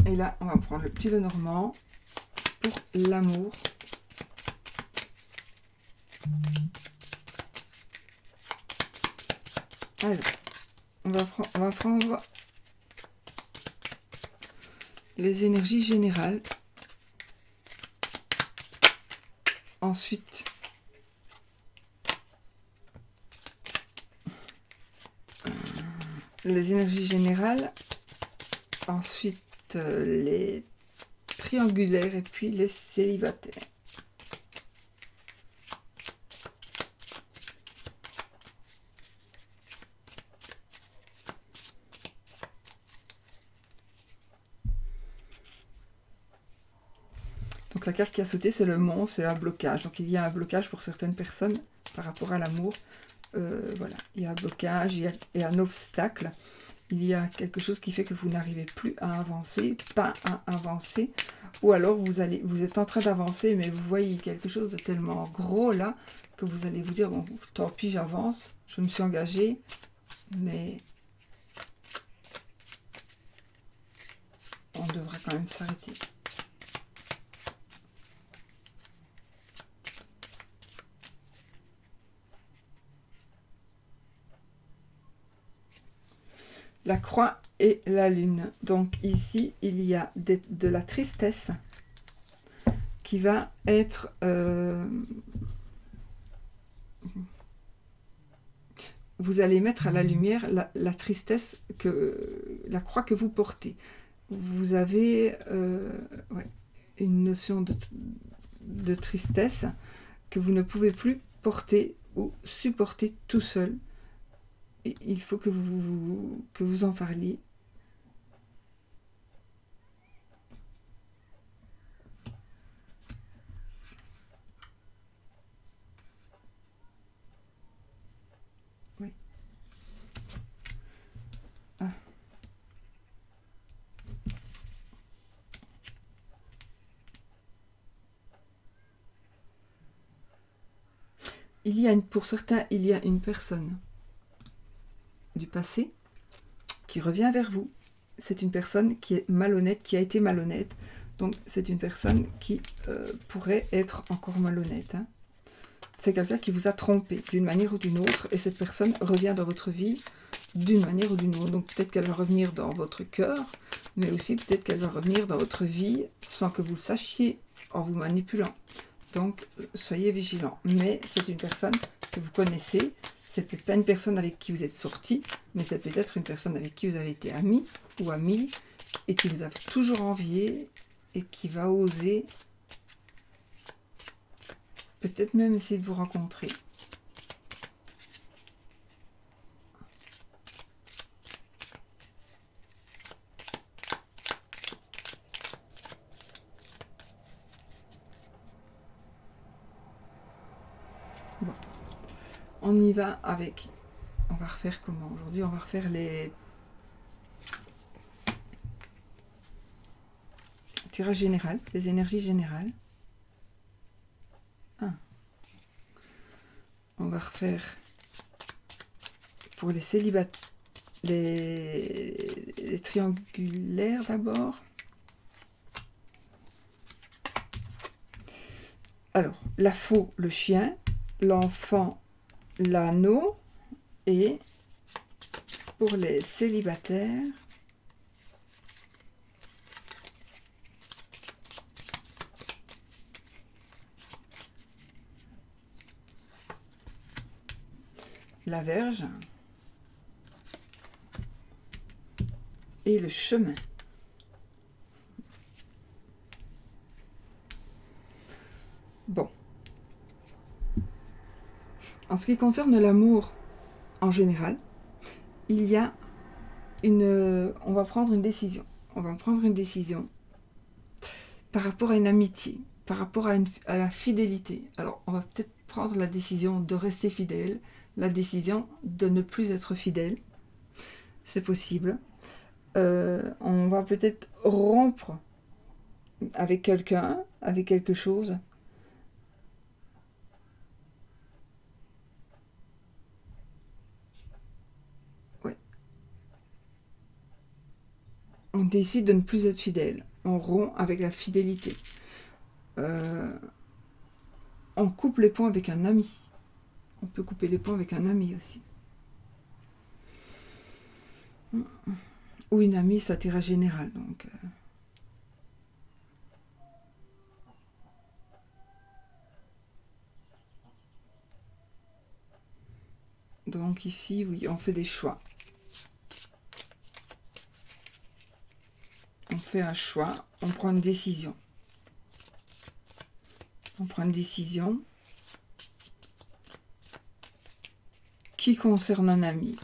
Et là, on va prendre le petit Lenormand pour l'amour. Alors, on va prendre les énergies générales. Ensuite, les énergies générales. Ensuite, les triangulaires et puis les célibataires. Donc la carte qui a sauté, c'est le mont, c'est un blocage. Donc il y a un blocage pour certaines personnes par rapport à l'amour. Voilà, il y a un blocage, il y a un obstacle. Il y a quelque chose qui fait que vous n'arrivez plus à avancer, pas à avancer. Ou alors vous êtes en train d'avancer, mais vous voyez quelque chose de tellement gros là, que vous allez vous dire, bon, tant pis, j'avance, je me suis engagée, mais on devrait quand même s'arrêter. La croix et la lune. Donc ici, il y a de la tristesse qui va être... vous allez mettre à la lumière la tristesse, la croix que vous portez. Vous avez une notion de tristesse que vous ne pouvez plus porter ou supporter tout seul. Il faut que vous en parliez. Oui. Ah. Pour certains, il y a une personne du passé qui revient vers vous. C'est une personne qui est malhonnête, qui a été malhonnête. Donc c'est une personne qui pourrait être encore malhonnête. Hein. C'est quelqu'un qui vous a trompé d'une manière ou d'une autre et cette personne revient dans votre vie d'une manière ou d'une autre. Donc peut-être qu'elle va revenir dans votre cœur, mais aussi peut-être qu'elle va revenir dans votre vie sans que vous le sachiez, en vous manipulant. Donc soyez vigilants. Mais c'est une personne que vous connaissez. C'est peut-être pas une personne avec qui vous êtes sorti, mais c'est peut-être une personne avec qui vous avez été ami ou amie et qui vous a toujours envié et qui va oser peut-être même essayer de vous rencontrer. Bon. On y va avec... On va refaire comment aujourd'hui? On va refaire les tirages généraux, les énergies générales. On va refaire pour les célibataires, les triangulaires d'abord. Alors, la faux, le chien, l'enfant, l'anneau, et pour les célibataires, la verge et le chemin. Bon. En ce qui concerne l'amour en général, il y a on va prendre une décision. On va prendre une décision par rapport à une amitié, par rapport à la fidélité. Alors, on va peut-être prendre la décision de rester fidèle, la décision de ne plus être fidèle. C'est possible. On va peut-être rompre avec quelqu'un, avec quelque chose. Ouais. On décide de ne plus être fidèle. On rompt avec la fidélité. On coupe les ponts avec un ami. On peut couper les ponts avec un ami aussi. Ou une amie, ça tirage général. Donc ici, oui, on fait des choix. On fait un choix, on prend une décision. On prend une décision qui concerne un ami.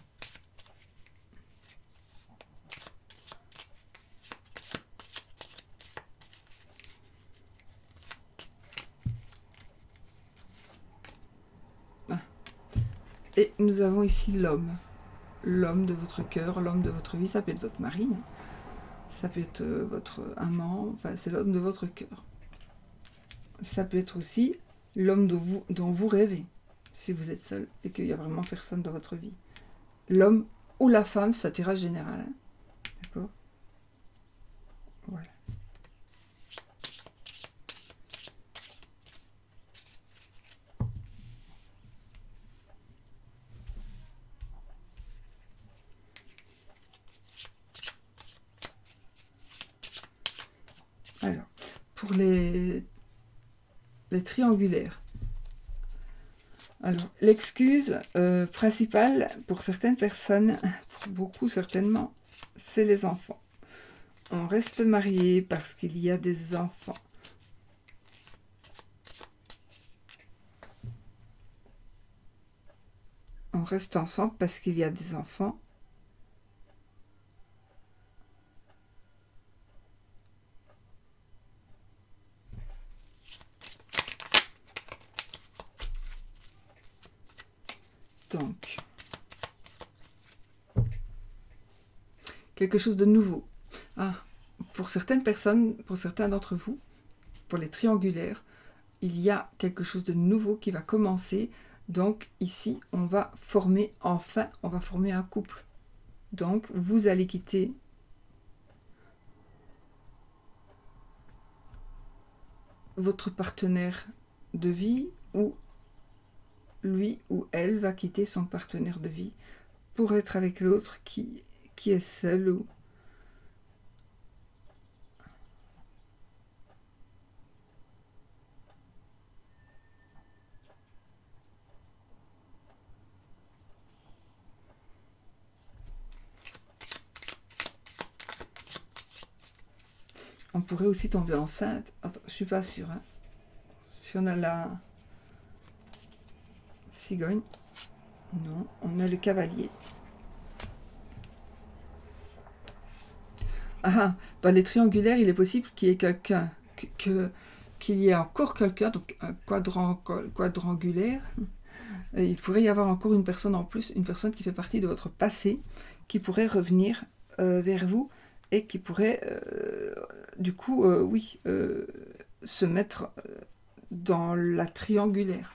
Et nous avons ici l'homme. L'homme de votre cœur, l'homme de votre vie. Ça peut être votre mari, hein. Ça peut être votre amant. Enfin, c'est l'homme de votre cœur. Ça peut être aussi l'homme dont vous rêvez, si vous êtes seul et qu'il n'y a vraiment personne dans votre vie. L'homme ou la femme, ça tirage général. Hein. D'accord? Voilà. Alors, pour les triangulaires. Alors, l'excuse principale pour certaines personnes, pour beaucoup certainement, c'est les enfants. On reste marié parce qu'il y a des enfants. On reste ensemble parce qu'il y a des enfants. Donc, quelque chose de nouveau. Ah, pour certaines personnes, pour certains d'entre vous, pour les triangulaires, il y a quelque chose de nouveau qui va commencer. Donc ici, on va former un couple. Donc, vous allez quitter votre partenaire de vie ou lui ou elle va quitter son partenaire de vie pour être avec l'autre qui est seul ou... On pourrait aussi tomber enceinte. Attends, je suis pas sûre. Hein. Si on a la cigogne, non, on a le cavalier. Ah, dans les triangulaires, il est possible qu'il y ait quelqu'un, qu'il y ait encore quelqu'un, donc un quadrangulaire. Il pourrait y avoir encore une personne en plus, une personne qui fait partie de votre passé, qui pourrait revenir vers vous et qui pourrait, du coup, se mettre dans la triangulaire,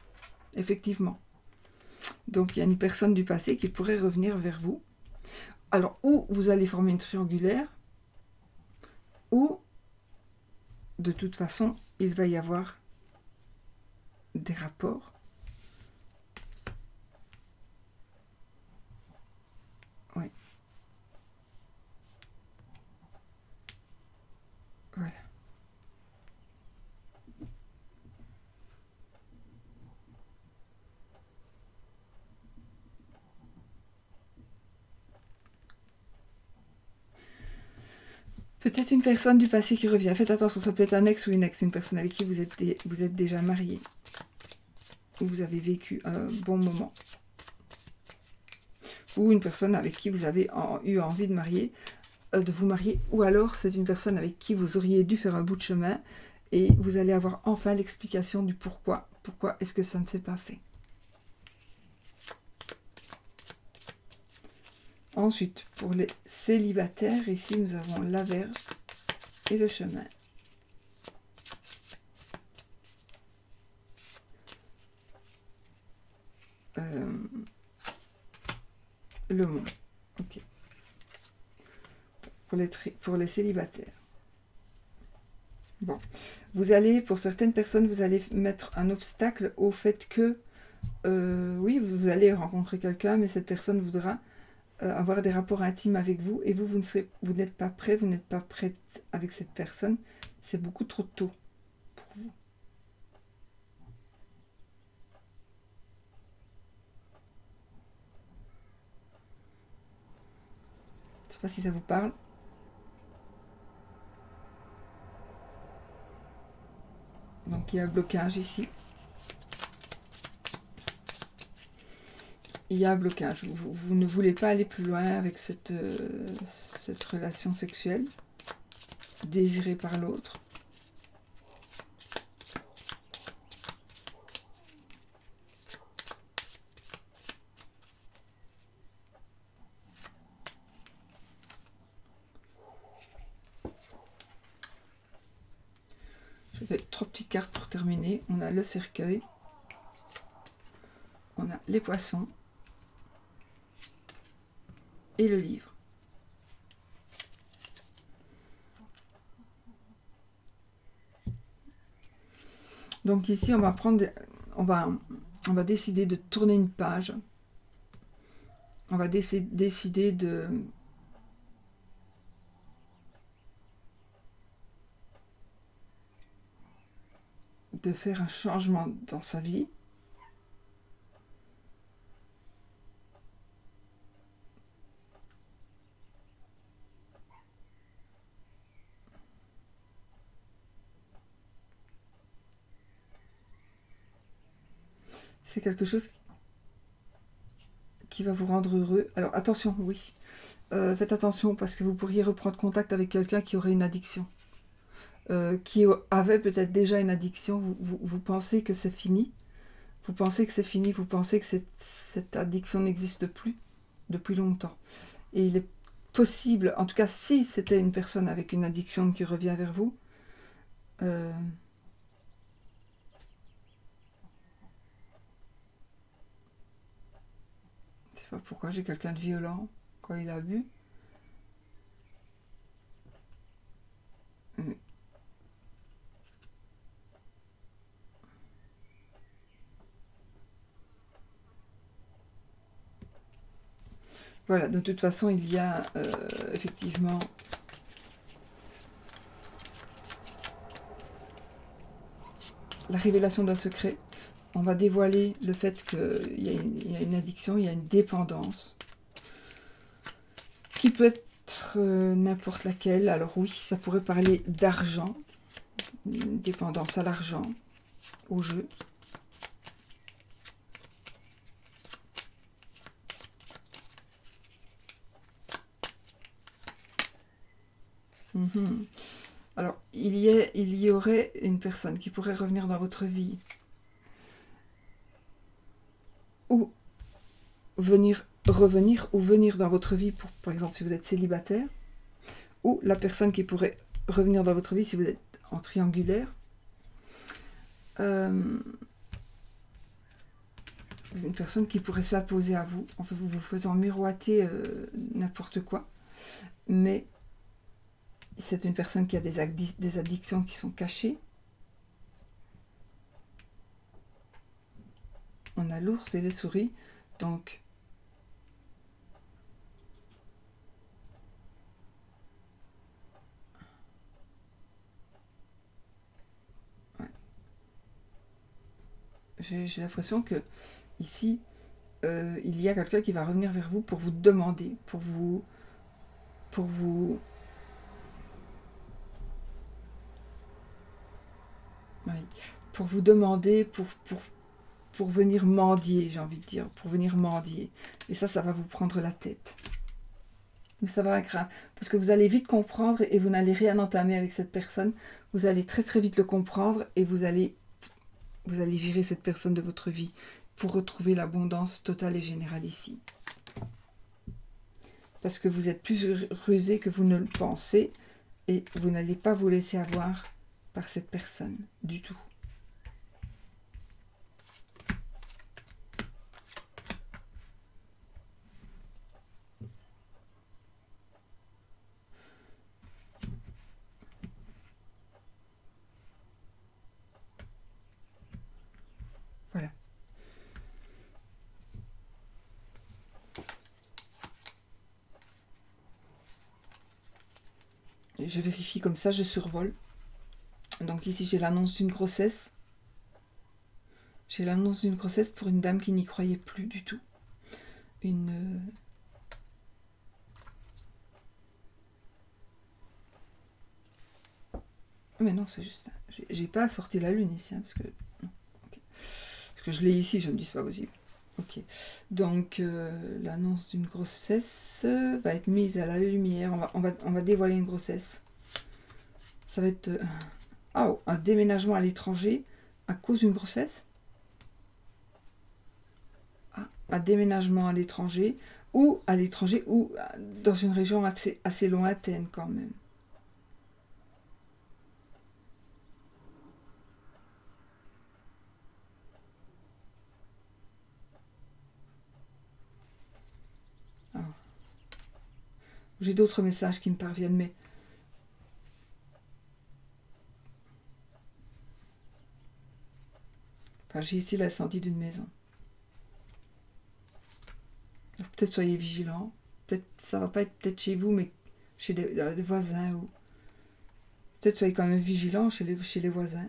effectivement. Donc, il y a une personne du passé qui pourrait revenir vers vous. Alors, ou vous allez former une triangulaire, ou, de toute façon, il va y avoir des rapports. Oui. Voilà. Peut-être une personne du passé qui revient. Faites attention, ça peut être un ex ou une ex, une personne avec qui vous êtes déjà marié. Ou vous avez vécu un bon moment. Ou une personne avec qui vous avez eu envie de vous marier. Ou alors c'est une personne avec qui vous auriez dû faire un bout de chemin et vous allez avoir enfin l'explication du pourquoi. Pourquoi est-ce que ça ne s'est pas fait? Ensuite, pour les célibataires, ici nous avons la Vierge et le chemin. Le monde. Ok. Pour les célibataires. Bon. Vous allez, pour certaines personnes, vous allez mettre un obstacle au fait que, oui, vous allez rencontrer quelqu'un, mais cette personne voudra avoir des rapports intimes avec vous et vous n'êtes pas prêt, vous n'êtes pas prête avec cette personne. C'est beaucoup trop tôt pour vous. Je ne sais pas si ça vous parle. Donc il y a un blocage ici. Il y a un blocage. Vous ne voulez pas aller plus loin avec cette relation sexuelle désirée par l'autre. Je fais 3 petites cartes pour terminer. On a le cercueil. On a les poissons. Et le livre. Donc ici, on va décider de tourner une page. On va décider de faire un changement dans sa vie. C'est quelque chose qui va vous rendre heureux. Alors attention, oui. Faites attention parce que vous pourriez reprendre contact avec quelqu'un qui aurait une addiction. Qui avait peut-être déjà une addiction. Vous pensez que c'est fini. Vous pensez que c'est fini. Vous pensez que cette addiction n'existe plus depuis longtemps. Et il est possible, en tout cas si c'était une personne avec une addiction qui revient vers vous, je sais pas pourquoi j'ai quelqu'un de violent quand il a bu. Voilà, de toute façon, il y a effectivement la révélation d'un secret. On va dévoiler le fait qu'il y a une addiction, il y a une dépendance qui peut être être n'importe laquelle. Alors oui, ça pourrait parler d'argent, une dépendance à l'argent, au jeu. Alors, il y aurait une personne qui pourrait revenir dans votre vie ou revenir dans votre vie, pour, par exemple, si vous êtes célibataire, ou la personne qui pourrait revenir dans votre vie si vous êtes en triangulaire. Une personne qui pourrait s'imposer à vous, en vous faisant miroiter n'importe quoi. Mais c'est une personne qui a des addictions qui sont cachées. On a l'ours et les souris, donc ouais. J'ai l'impression que ici, il y a quelqu'un qui va revenir vers vous pour vous demander, pour vous demander, pour venir mendier, j'ai envie de dire, pour venir mendier. Et ça va vous prendre la tête. Mais ça va être grave, parce que vous allez vite comprendre et vous n'allez rien entamer avec cette personne. Vous allez très très vite le comprendre et vous allez virer cette personne de votre vie pour retrouver l'abondance totale et générale ici. Parce que vous êtes plus rusé que vous ne le pensez et vous n'allez pas vous laisser avoir par cette personne du tout. Voilà. Et je vérifie comme ça, je survole. Donc ici, j'ai l'annonce d'une grossesse. J'ai l'annonce d'une grossesse pour une dame qui n'y croyait plus du tout. Mais non, c'est juste... J'ai pas sorti la lune ici, hein, parce que... Non. Okay. Parce que je l'ai ici, je me dis, c'est pas possible. Ok. Donc, l'annonce d'une grossesse va être mise à la lumière. On va dévoiler une grossesse. Ça va être... un déménagement à l'étranger à cause d'une grossesse. Un déménagement à l'étranger ou dans une région assez lointaine quand même. J'ai d'autres messages qui me parviennent, mais j'ai ici l'incendie d'une maison. Peut-être soyez vigilants. Peut-être ça va pas être peut-être chez vous, mais chez des voisins. Ou peut-être soyez quand même vigilants chez les voisins.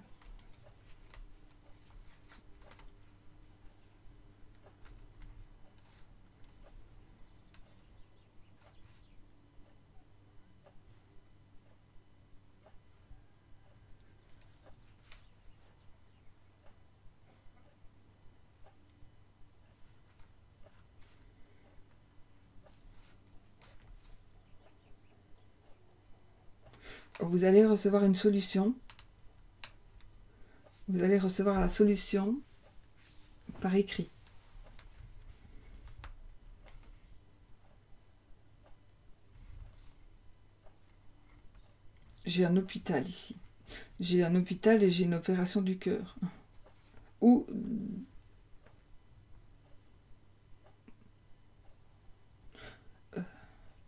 Vous allez recevoir une solution. Vous allez recevoir la solution par écrit. J'ai un hôpital ici. J'ai un hôpital et j'ai une opération du cœur. Ou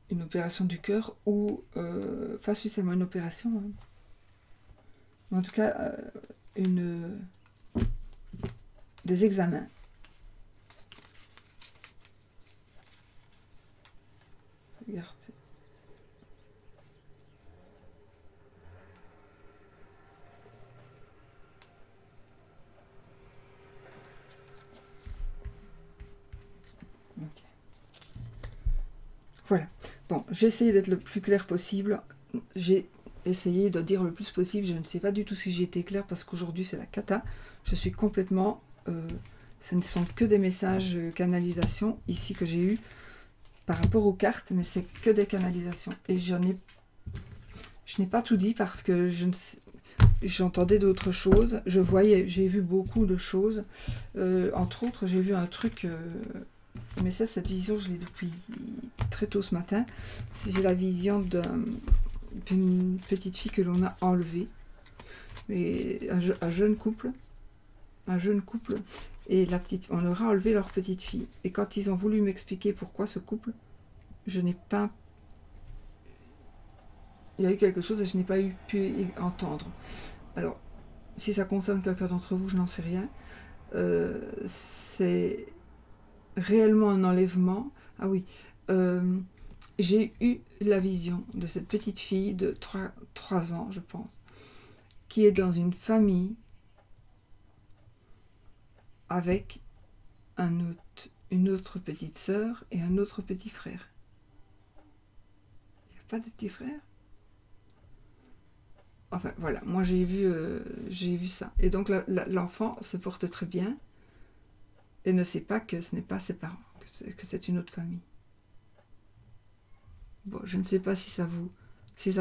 une opération du cœur ou pas spécialement une opération. Hein. Mais en tout cas, des examens. Regardez. Okay. Voilà. Bon, j'ai essayé d'être le plus clair possible. J'ai essayé de dire le plus possible. Je ne sais pas du tout si j'ai été claire parce qu'aujourd'hui c'est la cata. Je suis complètement... ce ne sont que des messages canalisation ici que j'ai eu par rapport aux cartes, mais c'est que des canalisations. Et je n'ai pas tout dit parce que j'entendais d'autres choses. J'ai vu beaucoup de choses. Entre autres, j'ai vu un truc... mais cette vision, je l'ai depuis très tôt ce matin. J'ai la vision d'une petite fille que l'on a enlevée. Et un jeune couple. Et on leur a enlevé leur petite fille. Et quand ils ont voulu m'expliquer pourquoi ce couple, je n'ai pas... Il y a eu quelque chose et je n'ai pas pu entendre. Alors, si ça concerne quelqu'un d'entre vous, je n'en sais rien. C'est réellement un enlèvement. Ah oui, j'ai eu la vision de cette petite fille de 3 ans, je pense, qui est dans une famille avec une autre petite sœur et un autre petit frère. Il n'y a pas de petit frère? Enfin, voilà, moi j'ai vu ça. Et donc l'enfant se porte très bien et ne sait pas que ce n'est pas ses parents, que c'est une autre famille. Bon, je ne sais pas si ça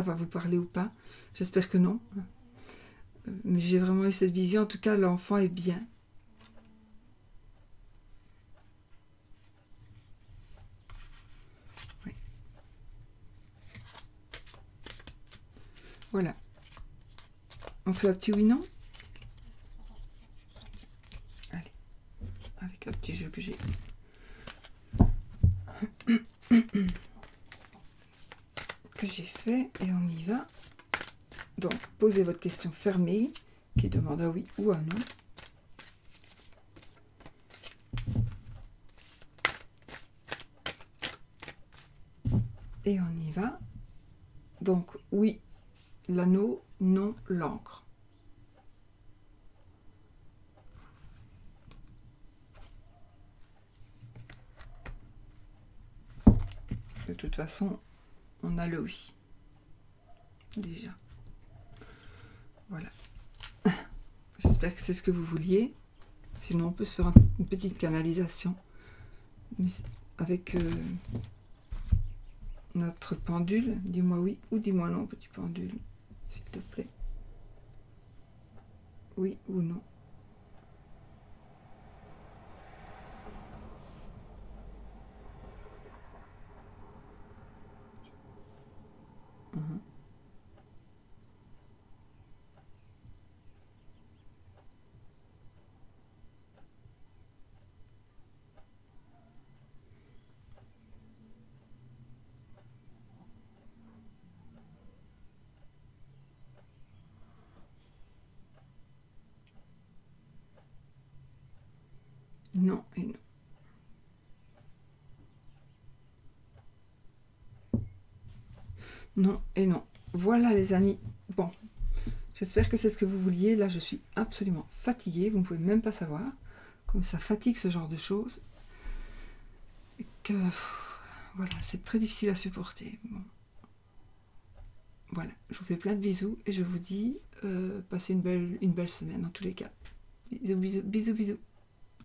va vous parler ou pas. J'espère que non. Mais j'ai vraiment eu cette vision. En tout cas, l'enfant est bien. Oui. Voilà. On fait un petit oui-non? Allez. Avec un petit jeu que j'ai. Que j'ai fait et on y va. Donc, posez votre question fermée qui demande un oui ou un non. Et on y va. Donc, oui, l'anneau, non, l'encre. De toute façon, on a le oui. Déjà. Voilà. J'espère que c'est ce que vous vouliez. Sinon, on peut se faire une petite canalisation avec notre pendule. Dis-moi oui ou dis-moi non, petit pendule, s'il te plaît. Oui ou non. Non et non. Non et non. Voilà les amis. Bon, j'espère que c'est ce que vous vouliez. Là, je suis absolument fatiguée. Vous ne pouvez même pas savoir comme ça fatigue ce genre de choses. Et que voilà, c'est très difficile à supporter. Bon. Voilà, je vous fais plein de bisous et je vous dis passez une belle semaine en tous les cas. Bisous, bisous, bisous, bisous.